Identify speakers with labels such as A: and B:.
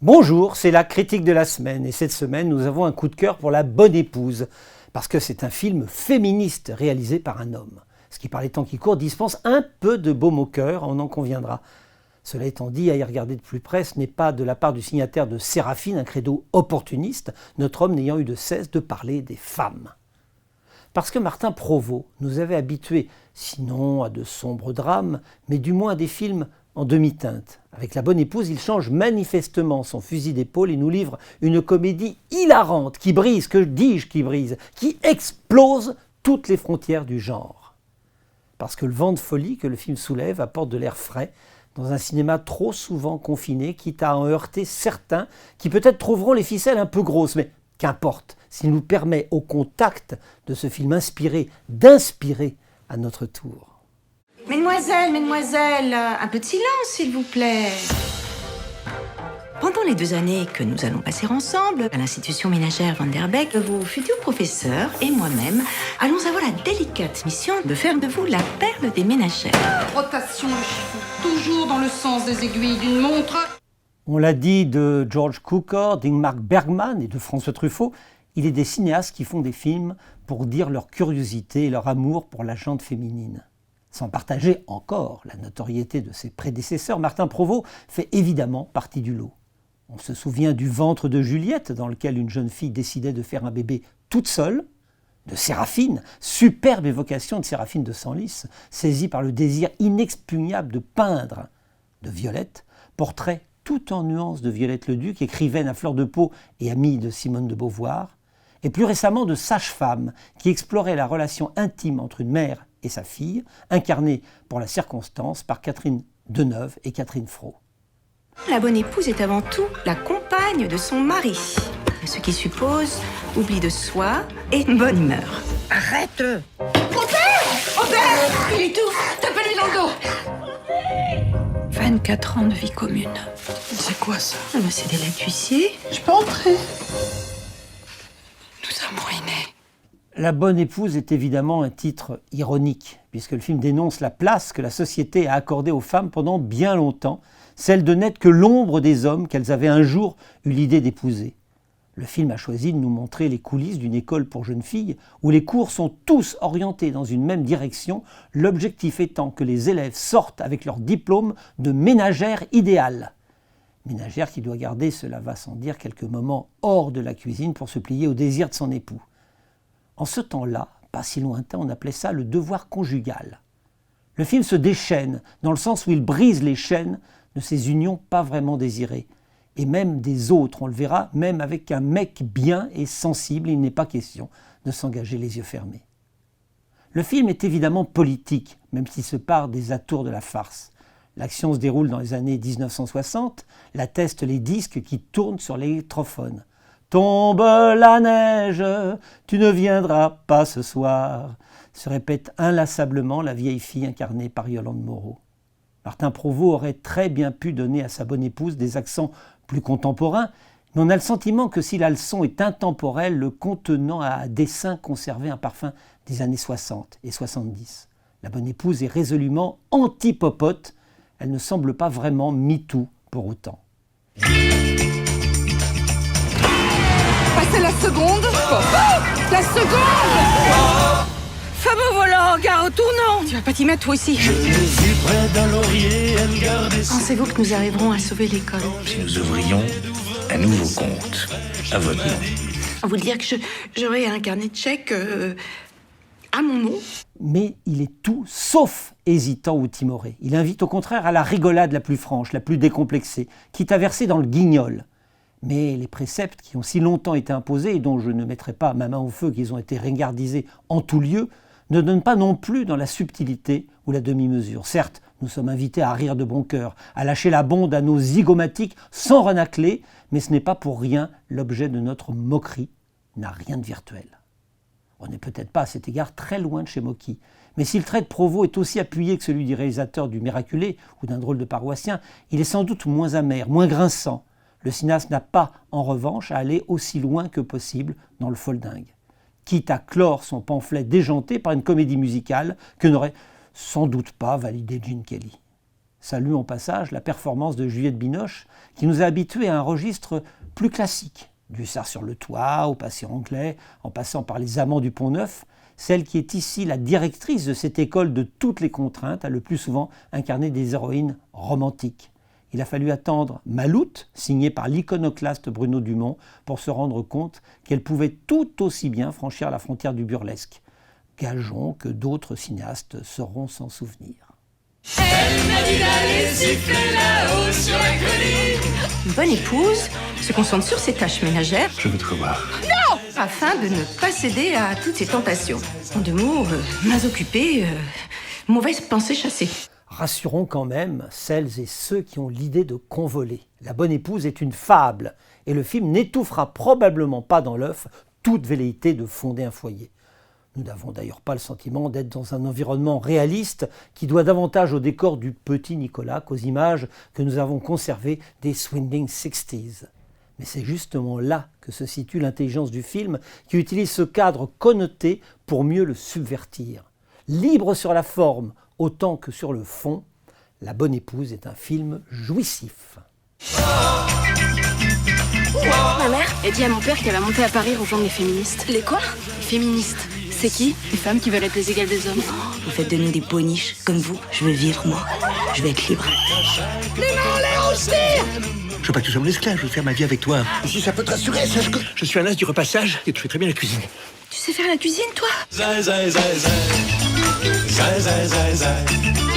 A: Bonjour, c'est la critique de la semaine et cette semaine nous avons un coup de cœur pour La Bonne Épouse parce que c'est un film féministe réalisé par un homme. Ce qui par les temps qui courent dispense un peu de baume au cœur, on en conviendra. Cela étant dit, à y regarder de plus près, ce n'est pas de la part du signataire de Séraphine un credo opportuniste, notre homme n'ayant eu de cesse de parler des femmes. Parce que Martin Provost nous avait habitués, sinon à de sombres drames, mais du moins à des films en demi-teinte. Avec La Bonne Épouse, il change manifestement son fusil d'épaule et nous livre une comédie hilarante qui brise, que dis-je qui brise, qui explose toutes les frontières du genre. Parce que le vent de folie que le film soulève apporte de l'air frais dans un cinéma trop souvent confiné, quitte à en heurter certains qui peut-être trouveront les ficelles un peu grosses, mais qu'importe, s'il nous permet au contact de ce film inspiré d'inspirer à notre tour.
B: Mesdemoiselles, un peu de silence, s'il vous plaît. Pendant les 2 années que nous allons passer ensemble à l'institution ménagère Van der Beek, vos futurs professeurs et moi-même allons avoir la délicate mission de faire de vous la perle des ménagères.
C: Rotation de chiffon, toujours dans le sens des aiguilles d'une montre.
A: On l'a dit de George Cukor, d'Ingmar Bergman et de François Truffaut, il est des cinéastes qui font des films pour dire leur curiosité et leur amour pour la gente féminine. Sans partager encore la notoriété de ses prédécesseurs, Martin Provost fait évidemment partie du lot. On se souvient du Ventre de Juliette, dans lequel une jeune fille décidait de faire un bébé toute seule, de Séraphine, superbe évocation de Séraphine de Senlis, saisie par le désir inexpugnable de peindre, de Violette, portrait tout en nuances de Violette Leduc, écrivaine à fleur de peau et amie de Simone de Beauvoir, et plus récemment de Sage-femme, qui explorait la relation intime entre une mère et sa fille, incarnée pour la circonstance par Catherine Deneuve et Catherine Fro.
B: La bonne épouse est avant tout la compagne de son mari, ce qui suppose oubli de soi et une bonne humeur.
C: Arrête! Robert! Il étouffe! Tapez-lui dans le dos!
B: 24 ans de vie commune.
C: C'est quoi ça?
B: C'est des lacs d'huissier.
C: Je peux entrer? Nous sommes ruinés.
A: La Bonne Épouse est évidemment un titre ironique, puisque le film dénonce la place que la société a accordée aux femmes pendant bien longtemps, celle de n'être que l'ombre des hommes qu'elles avaient un jour eu l'idée d'épouser. Le film a choisi de nous montrer les coulisses d'une école pour jeunes filles, où les cours sont tous orientés dans une même direction, l'objectif étant que les élèves sortent avec leur diplôme de ménagère idéale. Ménagère qui doit garder, cela va sans dire, quelques moments hors de la cuisine pour se plier au désir de son époux. En ce temps-là, pas si lointain, on appelait ça le devoir conjugal. Le film se déchaîne, dans le sens où il brise les chaînes de ces unions pas vraiment désirées. Et même des autres, on le verra, même avec un mec bien et sensible, il n'est pas question de s'engager les yeux fermés. Le film est évidemment politique, même s'il se part des atours de la farce. L'action se déroule dans les années 1960, l'attestent les disques qui tournent sur l'électrophone. Tombe la neige, tu ne viendras pas ce soir, se répète inlassablement la vieille fille incarnée par Yolande Moreau. Martin Provost aurait très bien pu donner à Sa Bonne Épouse des accents plus contemporains, mais on a le sentiment que si la leçon est intemporelle, le contenant a à dessein conservé un parfum des années 60 et 70. La Bonne Épouse est résolument anti-popote, elle ne semble pas vraiment MeToo pour autant.
C: Passez la seconde! La seconde! Fameux volant, gare au tournant! Tu vas pas t'y mettre toi aussi?
B: Pensez-vous que nous arriverons à sauver l'école?
D: Si nous ouvrions un nouveau compte à votre nom.
B: Vous dire que j'aurai un carnet de chèques à mon nom?
A: Mais il est tout sauf hésitant ou timoré. Il invite au contraire à la rigolade la plus franche, la plus décomplexée, quitte à verser dans le guignol. Mais les préceptes qui ont si longtemps été imposés et dont je ne mettrai pas ma main au feu qu'ils ont été ringardisés en tout lieu, ne donnent pas non plus dans la subtilité ou la demi-mesure. Certes, nous sommes invités à rire de bon cœur, à lâcher la bonde à nos zygomatiques sans renacler, mais ce n'est pas pour rien l'objet de notre moquerie n'a rien de virtuel. On n'est peut-être pas à cet égard très loin de chez Mocky, mais si le trait de Provost est aussi appuyé que celui du réalisateur du Miraculé ou d'un drôle de paroissien, il est sans doute moins amer, moins grinçant. Le cinéaste n'a pas, en revanche, à aller aussi loin que possible dans le foldingue, quitte à clore son pamphlet déjanté par une comédie musicale que n'aurait sans doute pas validé Gene Kelly. Salue en passage la performance de Juliette Binoche, qui nous a habitués à un registre plus classique. Du Hussard sur le toit, au Passé anglais, en passant par Les Amants du Pont-Neuf, celle qui est ici la directrice de cette école de toutes les contraintes a le plus souvent incarné des héroïnes romantiques. Il a fallu attendre Maloute, signée par l'iconoclaste Bruno Dumont, pour se rendre compte qu'elle pouvait tout aussi bien franchir la frontière du burlesque. Gageons que d'autres cinéastes sauront s'en souvenir.
E: Elle m'a dit d'aller siffler là-haut sur la colline.
B: Une bonne épouse se concentre sur ses tâches ménagères
D: Je veux te revoir.
B: afin de ne pas céder à toutes ses tentations. En deux mots, mains occupées, mauvaises pensées chassées.
A: Rassurons quand même celles et ceux qui ont l'idée de convoler. La bonne épouse est une fable et le film n'étouffera probablement pas dans l'œuf toute velléité de fonder un foyer. Nous n'avons d'ailleurs pas le sentiment d'être dans un environnement réaliste qui doit davantage au décor du petit Nicolas qu'aux images que nous avons conservées des Swindling 60s. Mais c'est justement là que se situe l'intelligence du film qui utilise ce cadre connoté pour mieux le subvertir. Libre sur la forme autant que sur le fond, La Bonne Épouse est un film jouissif.
F: Ma mère, elle dit à mon père qu'elle va monter à Paris rejoindre les féministes. Les quoi? Les féministes. C'est qui? Les femmes qui veulent être les égales des hommes.
B: Vous faites de nous des boniches comme vous. Je veux vivre, moi. Je veux être libre.
G: Je veux pas que tu sois mon esclave, je veux faire ma vie avec toi.
D: Et si ça peut te rassurer, sache que...
G: Je suis un as du repassage et tu fais très bien la cuisine.
B: Tu sais faire la cuisine, toi?
E: Zai, zai, zai, zai. Zai, zai, zai, zai.